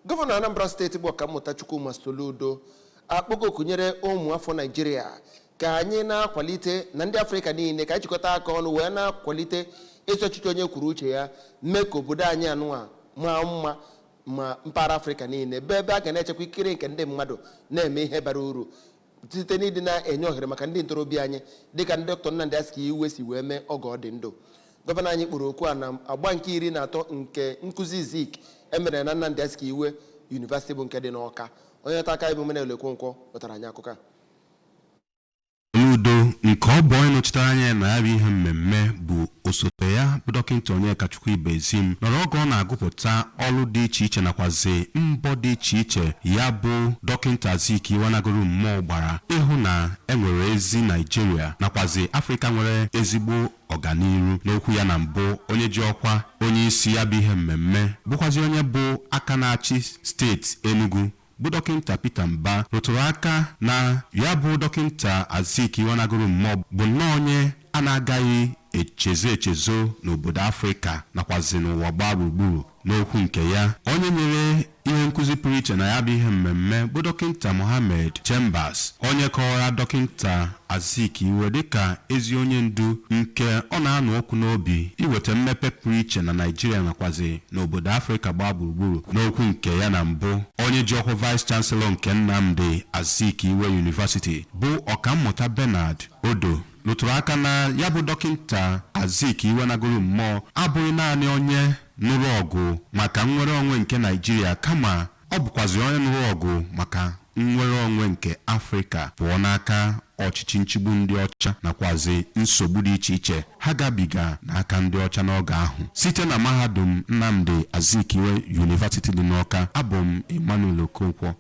Gọvanọ Anambra steeti bụ Ọkammụta Chukwuma Soludo akpọgo kunyere ụmụ afọ Nigeria ka anyị na-akwalite na ndị Afrịka niile ka jikọta aka ọnụ wee na-akwalite ezi ọchịchị onye kwuru uche ya mee ka obodo anyị anụwa maa mma ma mpaghara Afrịka niile ebe a ga na-echekwa ikiri nke ndị mmadụ na-eme ihe bara uru site n'ịdị na-enye ohere maka ndị ntorobịa anyị dịka ndị Dr. Nnamdi Azikiwe si wee mee oge ọ dị ndụ. Gọvanọ anyị kpọrọ okwu a na agba nke 13 nke Nkuzi Unizik emere na Nnamdi Azikiwe University bụ nke dị n'Ọka. Onye taka ibu Menel Okonkwo wetara anyị akụkọ. N'udo nke ọ bụ onye nọchitere anya na ya bụ ihe mmemme bụ osote ya bụ dọkịnta Onyekachukwu Ibezim nọrọ oge ọ na-agụpụta ọrụ dị iche iche nakwazi mbọ dị iche iche ya bụ dọkịnta Azikiwe nagoro mmụọ gbara ịhụ na enwere ezi Nigeria nakwazi Afrịka nwere ezigbo ọganiru. N'okwu ya na mbụ onye ji ọkwa onye isi ya bụ ihe mmemme bụkwazi onye bụ aka na-achị steeti Enugu bụ dọkịnta Peter Mba rụtụrụ aka na ya bụ dọkịnta Azikiwe nagoro mmụọ bụ nnọọ onye a na-agaghị echezo n'obodo Afrịka nakwazi n'ụwa gbaa gburugburu. N'okwu nke ya onye nyere ihe nkụzi pụrụ iche na ya bụ ihe mmemme bụ dọkịnta Mohammed Chambers onye kọwara dọkịnta Azikiwe dịka ezi onye ndu nke ọ na-anụ okwu n'obi iweta mmepe pụrụ iche na Nigeria nakwazi n'obodo Afrịka gbaa gburugburu. N'okwu nke ya na mbụ onye ji ọkwa Vice Chancellor nke Nnamdi Azikiwe University bụ Ọkammụta Bernard Odo lụtụrụ aka na ya bụ dọkịnta Azikiwe nagoro mmụọ abụghị naanị onye nụrụ ọgụ maka nnwere onwe nke Nigeria kama ọ bụkwazi onye nụrụ ọgụ maka nnwere onwe nke Afrịka pụọ n'aka ọchịchị nchigbu ndị ọcha nakwazi nsogbu dị iche iche ha gabiga n'aka ndị ọcha n'oge ahụ. Site na mahadum Nnamdi Azikiwe University dị n'Ọka, abụ m Emmanuel Okonkwo.